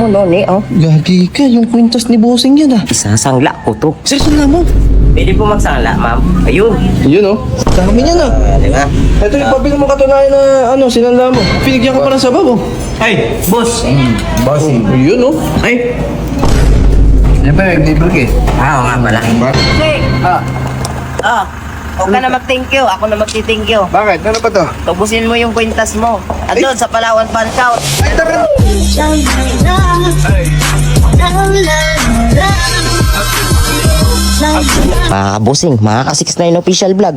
mo, Noni, oh. Gagi ka, yung kwintas ni bossing yan ah. Isasangla ko to. Sasala mo. Pwede po magsangla, ma'am. Ayun. Yun oh. Dami niyan ah. Di ba? Ito yung pabili mo katunayan na sinala mo. Pinigyan ka pa ng sabaw oh. Ay, boss. Yun oh. Ay. Yan pa, nag-libre ka eh. Oo nga pala. Hey! Huwag ka na mag-thank you. Ako na magti-thank you. Bakit? Ano pa to? Tubusin mo yung kwintas mo. At doon sa Palawan Punch Out. Ay, tara! Mga kabusing, mga ka-69 official vlog.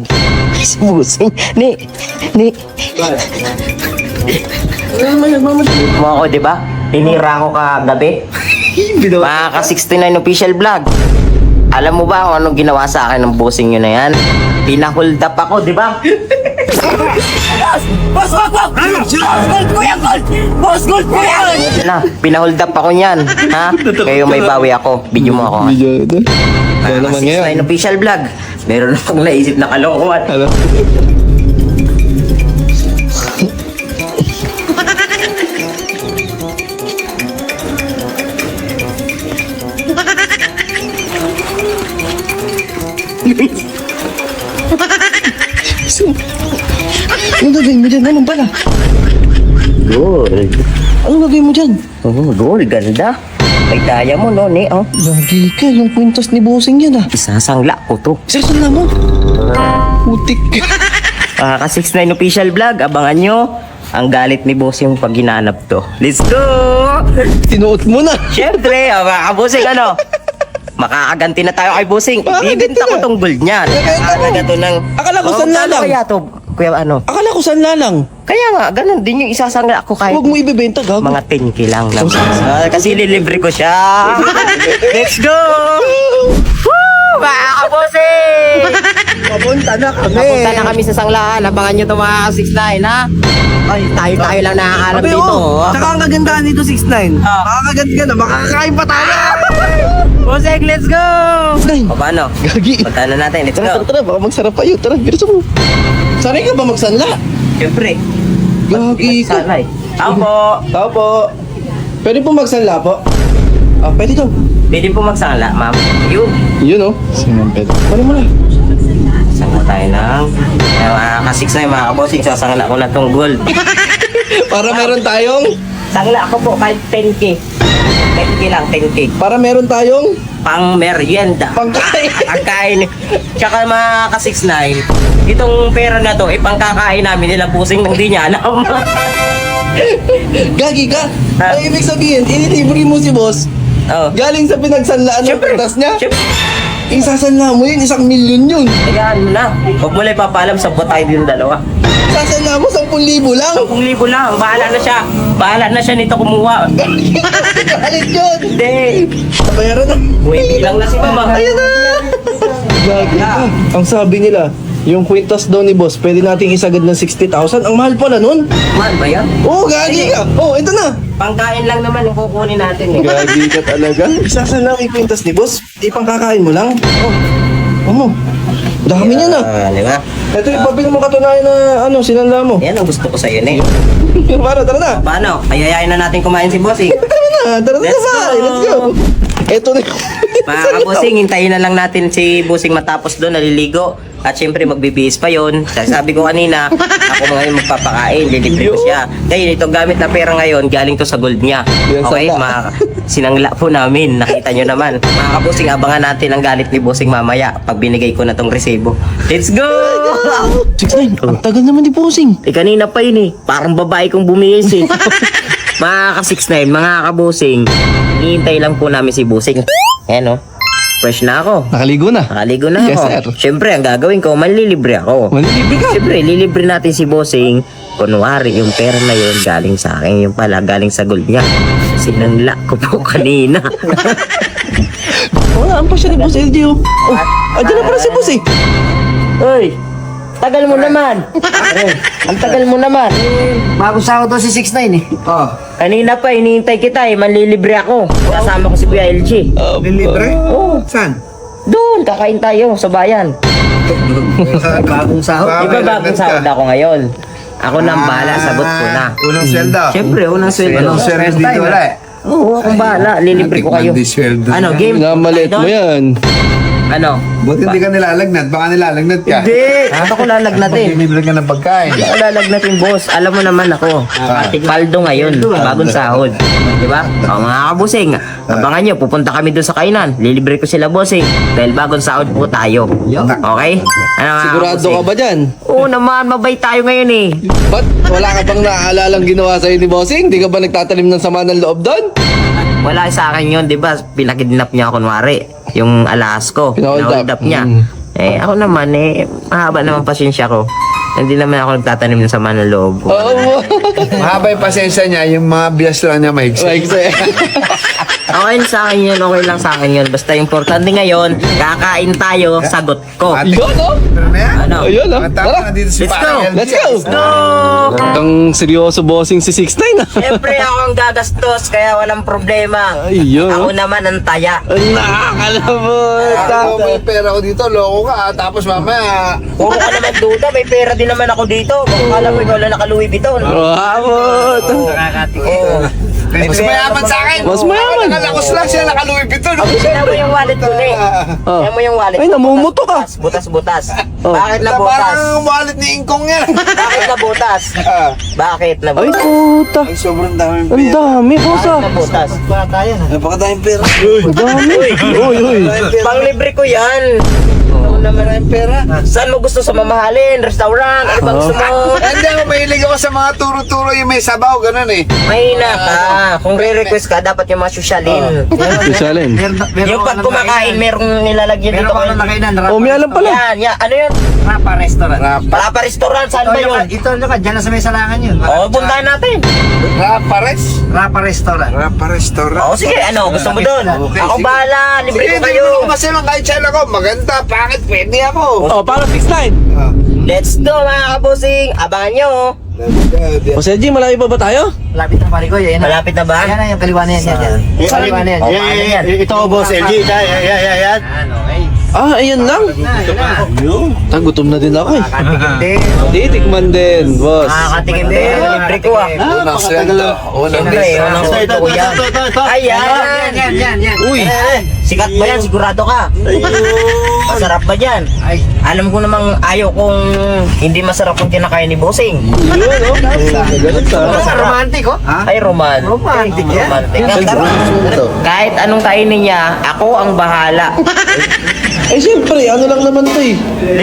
Si Busing, ni. Mo ako, di ba? Tinira ko kagabi. Mga ka-69 official vlog. Alam mo ba kung anong ginawa sa akin ng busing yun na yan? Pinahold up ako, di ba? Boss, gold, kuya! Na, pinahold up ako niyan. Ha? Kayo may bawi ako. Video mo ako. Ha? Video ito. Mga Ano naman ngayon? ka-69 official vlog. Meron akong naisip na kalokohan. Ano? Anong gagawin mo dyan? Anong pala? Gold. Anong gagawin mo dyan? Oh, gold. Ganda. May daya mo, Noni, oh. Gagi ka, yung kwintas ni bossing yan ah. Isasangla ko to. Sasala mo. Putik ka. Mga ka-69 official vlog, abangan nyo ang galit ni Bossing pag ginanap to. Let's go! Sinuot mo na. Siyempre, mga kabusing, ano? Makakaganti na tayo kay Bossing. Ibibenta ko tong gold niyan. Nakakalaga to ng... Akala ko Oh, sanlalang. kano kaya to, kuya, ano? Akala ko sanlalang. Kaya nga, ganun din yung isasangla ko kahit Huwag mo ibibenta, gago. mga 10k lang. Kasi lilibre ko siya. Let's go! Woo! Mga kabusing! Papunta na kami. Napunta na kami sa sanglaan. Abangan nyo ito mga 6'9", ha? Ay, tayo lang nakakalam Sabi, dito. oh, tsaka ang kagandahan dito 6'9". Makakaganda ka na, makakakain pa tayo. Busek, let's go! Nine. O paano? Gagi. Punta na natin, let's Tara, go. tara, baka magsarap tayo. Tara, bilisan mo. Sanay ka ba magsanla? Siyempre. Gagi ka. Sanay. Tao po. Tao po. Pwede po magsanla po? Ah, pwede to. Pwede po magsangla, ma'am. Yun. Yun oh. Sinampet. Pwede mo na. Sangla tayo ng... mga ka-6'9", mga kabosing, sasangla ko na tong gold. Para meron tayong... Sangla ako po kahit 10k. 10k lang, 10k. Para meron tayong... Pang merienda. Pangkain. Pagkain. Tsaka mga ka-6'9", itong pera na to, ipangkakain namin nila Busing nang di niya alam. Gagi ka. Ah. Ay, ibig sabihin, inilibre mo si boss. Oh. Galing sa pinagsanlaan ng Siyempre. pintas niya. Siyempre. Isasanla mo yun, 1,000,000 yun. Kaya ano na, huwag mo lang ipapaalam sa tayo din dalawa. Isasanla mo 10,000 lang. 10,000 lang, bahala na siya. Bahala na siya nito kumuha. Galit yun. Hindi. Bayaran na. Buhay bilang na si mama. Ayan na. Gagi ka. Ang sabi nila, yung kwintas daw ni boss, pwede nating isagad ng 60,000. Ang mahal pala nun. Mahal ba yan? Oo, gagi ka. Oo, ito na. Pangkain lang naman yung kukunin natin eh. Gagi ka talaga. Isasanla kay kwintas ni boss. Ipangkakain mo lang. Oh. Dami niya na. Di ba? Ito yung pabili mo katunayan na sinanla mo. Yan ang gusto ko sa'yo eh. Para, tara na. Paano? Ayayain na natin kumain si Bossing. Tara na Let's sa bahay. go. Let's go. Ito na. Mga kabusing, hintayin na lang natin si Busing matapos doon, naliligo. At syempre magbibihis pa yon. Sabi ko kanina, ako ngayon magpapakain, lilibre ko siya. Kaya ito gamit na pera ngayon, galing to sa gold niya. Yan, Okay, sangla. mga sinangla po namin, nakita nyo naman. Mga kabusing, abangan natin ang galit ni Busing mamaya pag binigay ko na tong resibo. Let's go! 6'9". Ang tagal naman ni bossing. Kanina pa yun eh, parang babae kong bumihis eh. Mga ka-6'9", mga kabusing, hihintay lang po namin si Busing. Ayan o, fresh na ako. Nakaligo na. Nakaligo na Yes, ako. sir. Siyempre, ang gagawin ko, manlilibre ako. Manlilibre ka. Siyempre, lilibre natin si Bossing. Kunwari, yung pera na yun, galing sa akin. Yung pala, galing sa gold niya. Sinangla ko po kanina. Wala pa siya ni boss LG oh. Andiyan na pala si boss eh. Uy, tagal mo naman. Ang tagal mo naman. Bago sa ako to si 6'9" eh. Oh. Kanina pa, hinihintay kita eh. Manlilibre ako. Kasama ko si Kuya LG. Libre? Oo. Saan? Doon, kakain tayo sa bayan. Bagong sahod. Di ba bagong sahod ako ngayon? Ako nang bahala, sagot ko na. Unang sweldo. Siyempre, unang sweldo. Anong service dito wala eh? Oo, akong bahala. Lilibre ko kayo. Ano, game? Minamalit mo yan. Ano? Buti hindi ka nilalagnat. Baka nilalagnat ka. Hindi! Ano ko lalagnatin? Bibili ka ng pagkain. Hindi ako lalagnatin, boss. Alam mo naman ako. Paldo ngayon. Bagong sahod. Di ba? O, mga kabusing. Abangan nyo, pupunta kami doon sa kainan. Lilibre ko sila, bossing. Dahil bagong sahod po tayo. Okay? Ano, mga Sigurado kabusing? ka ba dyan? Oo naman, mabay tayo ngayon eh. Ba't wala ka bang naaalalang ginawa sa'yo ni Bossing? Di ka ba nagtatanim ng sama ng loob doon? Wala sa akin yun, di ba? Pinakidnap niya ako, kunwari. Yung alas ko. Pinahold up. Pinahold up niya. Eh, ako naman eh, mahaba naman pasensya ko. Hindi naman ako nagtatanim ng sama ng loob. Oo. Mahaba yung pasensya niya. Yung mga bias lang niya mahigsi. Like, Okay sa akin yun, okay lang sa akin yun. Basta importante ngayon, kakain tayo, sagot ko. Ate, yun oh. Pero na yan. Ano? Ayun oh. Tama Tara. na dito si Let's Parang go. LG. Let's go. Go! Ang seryoso Bossing si 6'9" ah. Siyempre ako ang gagastos, kaya walang problema. Ayun Ako oh. naman ang taya. Nakakalabot. Ako may pera ko dito. Loko ka. Tapos mamaya. Puro ka naman duda, may pera din naman ako dito. Kung kala mo ikaw lang naka-Louis Vuitton. Rabot. Oo. Mas mayaman sa akin. Mas mayaman. Nakalakos lang siya. Naka-Louis Vuitton. Tingnan mo yung wallet ko eh. Oh. Tingnan mo yung wallet. Ay, namumuto ka. Butas-butas. Oh. Bakit na butas? Parang wallet ni Ingkong yan. Bakit na butas? Bakit na Ay, butas? puta. Ay, sobrang daming Ang dami, boss ah. Bakit na butas? Napakadaming pera. Ang dami. Uy, uy. Panglibre ko yan. Oo naman ang pera. Saan mo gusto sa mamahalin? Restaurant? Ano bang gusto mo? Hindi ako mahilig ako sa mga turo-turo yung may sabaw. Ganun eh. Mahina ka. Kung re-request ka, dapat yung mga sosyalin. Specialin. Yung pag kumakain, merong nilalagyan dito. Meron na kainan. Oh, may alam pala. Yan, yan. Ano yun? Rapa restaurant. Palapa restaurant. Saan ba yun? Ito ka. Diyan na sa may salangan yun. Oo, puntahan natin. Rapa restaurant. Rapa restaurant. Oo, sige. Ano, gusto mo doon? Ako bahala. Libre ko kayo. Kasi lang kahit siya ako. Maganda. Pangit. Pwede ako. Oh, para 6'9". Let's go mga kabusing. Abangan nyo. O Sergi, malaki pa ba tayo? Lapit na pare ko. Yan Malapit na ba? Yan na yung kaliwa na yan. Yung kaliwa na yan. Oh, paano yan? Ito boss LG. Yan. Ah, ayun lang. Gutom na din ako eh. Di, tikman din, boss. Nakakatikim din. Libre ko ah. Unang sweldo. Siyempre, unang sweldo ko yan. Ayan. Yan. Uy, Sikat ba yan? Sigurado ka? Masarap ba dyan? Alam ko namang ayaw kong hindi masarap kung kinakain ni Bossing. yun oh. Ganun sa. Romantic oh. Ay, romantic yan. Kahit anong kainin niya, ako ang bahala. Eh, siyempre, ano lang naman to eh.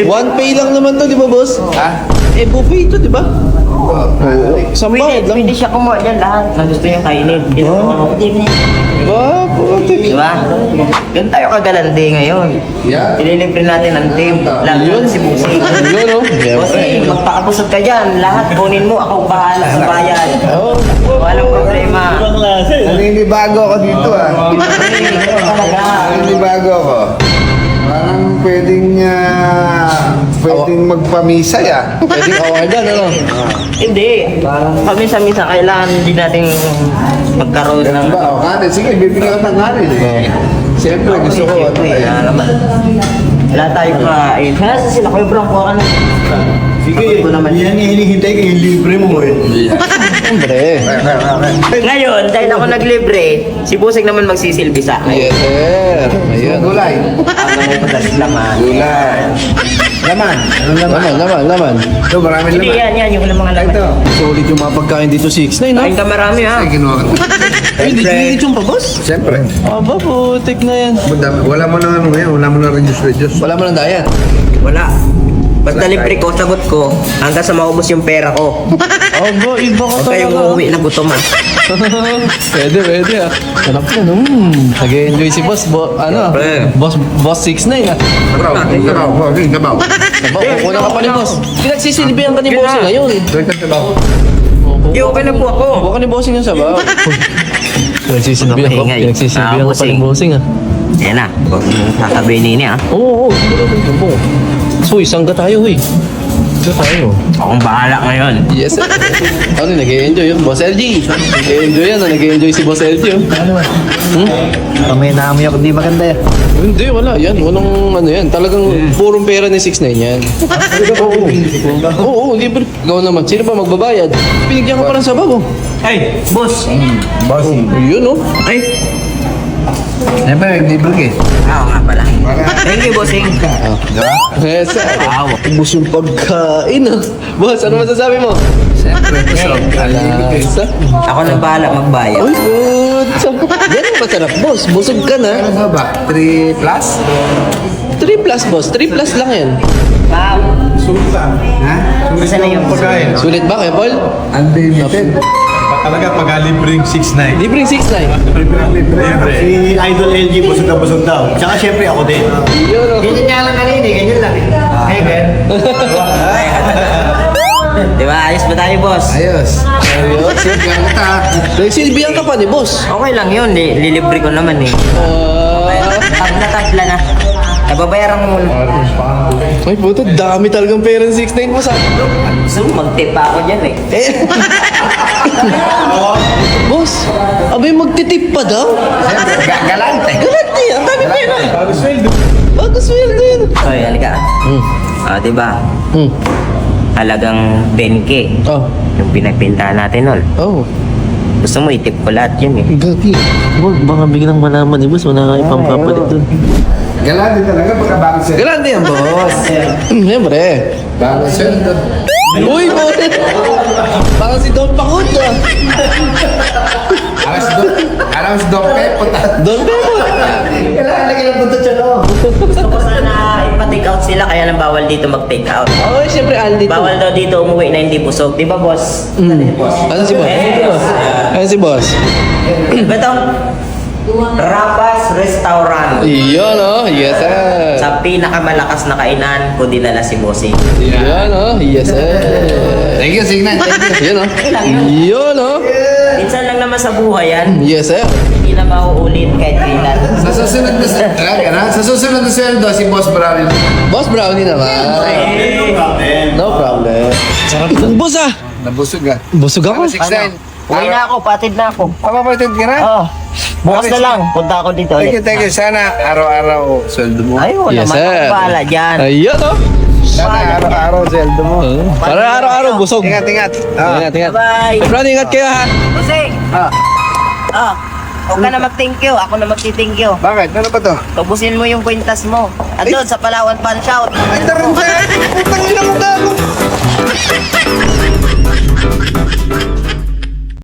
1 pay lang naman to, di ba, boss? Ha? Eh, buffet to, di ba? Oo. Isang bayad lang. Pwede siya kumuha dyan lahat na gusto niyang kainin. Ba, putik. Di ba? Ganun tayo kagalandi ngayon. Yeah. Ililibre natin ang team. Lalo Yun. na si Bossing. Yun oh. Bossing, magpakabusog ka dyan. Lahat kunin mo, ako bahala sa bayan. Oo. Walang problema. Naninibago ako dito ah. Talaga. Naninibago ako. Parang pwedeng magpamisa ya. Pwedeng awardan, ano? Hindi. Paminsan-minsan kailangan din natin magkaroon ng... Ba, o kanin. Sige, bibigyan ka ng kanin eh. Siyempre, gusto ko. Ano Siyempre, eh. naman. Wala tayo kain. Kaya sila Kuya Bro, kuha ka na. Sige, yan yung hinihintay ko yung libre mo eh. Siyempre. Ngayon, dahil ako naglibre, si Busing naman magsisilbi sa akin. Yes, sir. Ayun. Gulay. Ang mga patas laman. Gulay. Laman. Anong laman? Laman. Ito, maraming Hindi, laman. yan, yung mga laman. Ito. Solid yung mga pagkain dito, 6'9", no? Kain ka marami ha. Ay, ginawa ko. Ay, hindi dinilit yung pabos? Siyempre. Aba, putik na yan. Wala mo na ano ngayon. Wala mo na reduce. Wala mo ng diet. Wala. Basta libre ko, sagot ko, hanggang sa maubos yung pera ko. Aba, iba ka Huwag kayong talaga. uuwi na gutom ah. Pwede ah. Sarap yan. Nag-enjoy si boss. Ano? Siyempre. Boss 6'9" ah. Gabaw. Kukuha ka pa ni boss. Pinagsisilbihan ka ni bossing ngayon. Hindi, okay na po ako. Kuha ka ni bossing yung sabaw. Pinagsisilbihan ka. Maingay. Pinagsisilbihan ka pa ni bossing ah. Yan na, huwag mong sasabihin nini ah. Oo. So, isang ka tayo, huy. Isa tayo. Akong bahala ngayon. Yes, sir. Ano, nag-enjoy yung Boss LG. Nag-enjoy yan, nag-enjoy si Boss LG. May naamoy ako di maganda yan. Hindi, wala. Yan, walang ano yan. Talagang purong pera ni 6'9" yan. Oo, libre. Ikaw naman. Sino ba magbabayad? Pinigyan ko pa ng sabaw. Ay, boss. Bossing. Yun, oh. Ay, Siyempre, libre eh. oo nga pala. Thank you, bossing. Diba? Yes, sir. Wow. Ubus yung pagkain, ah. Boss, ano masasabi mo? Siyempre, busog. Libre. Sa? Ako nang bahala magbayad. Uy, putsa. Yan ang masarap, boss. Busog ka na. Ano ba? 3 plus? 3 plus, boss. 3 plus lang yan. Wow. Ha? Saan na yung Pagkain. Sulit ba, kaya Paul? Unlimited. Talaga pag libreng 6'9". Libreng 6'9". Libre. Si Idol LG, busog daw. Tsaka syempre ako din. Yun, oh. Ganyan nga lang kanina, ganyan lang. Hey, Di ba? Ayos ba tayo, boss? Ayos. Ayos. Ganyan ka. Nagsilbihan ka pa ni boss. Okay lang yun. Lilibre ko naman eh. Tabla-tabla na. Nababayaran mo muna. Ay, puto, dami talagang pera ng 6'9", boss, ah. So, mag-tip pa ako dyan eh. Boss, abay magtitip pa daw? Galante. Galante yan, dami pera. Bago sweldo. Bago sweldo yun. Hoy, halika. Di ba? Halagang 10K. Oh, Yung pinagpintahan natin, ol. oh. Gusto mo, itip ko lahat yun eh. Gagi. Wag, baka biglang malaman ni boss, wala kayo pampapalit dun. Galante talaga pagka bago sweldo. Galante yan, boss. Siyempre. Bago sweldo. Uy, boss. Baka si Don Pakot, ah. Alam si Doc Pepo. Don Pakot. kailangan lagi ng buntot siya, no? Gusto ko sana ipa-take out sila, kaya lang bawal dito mag-take out. Oh, siyempre, Andy to. Bawal daw dito umuwi na hindi busog. Di ba, boss? Ano si boss? Ano si boss? Ito, Rapas Restaurant. Iyon, oh. Yes, sir. Sa pinakamalakas na kainan ko dinala si Bossing. Iyon, oh. Yes, sir. Thank you, Signan. Thank you. Iyon, oh. Iyon, oh. Minsan lang naman sa buhay yan. Yes, sir. Hindi na mauulit kahit kailan. Sa susunod na sa susunod na sweldo, si Boss Brownie. Boss Brownie naman. No problem. Sarap ng boss, ah. Nabusog ah. Busog ako. 6'9". Uwi na ako, patid na ako. Papapatid ka na? Oh, bukas na lang. Punta ako dito Thank you, ulit. thank you. Sana araw-araw sweldo mo. Ay, wala Yes, naman sir. ako bahala dyan. Ayun, oh. Sana araw-araw sweldo mo. Para araw-araw busog. Ingat, ingat. Ingat, ingat. Bye-bye. Hey, Brownie, ingat kayo, ha. Bossing! Ah, Huwag ka na mag-thank you. Ako na mag-thank you. bakit? Ano ba to? Tubusin mo yung kwintas mo. At doon sa Palawan Pan Shout. Ay, tarong sa putang ina mo gago.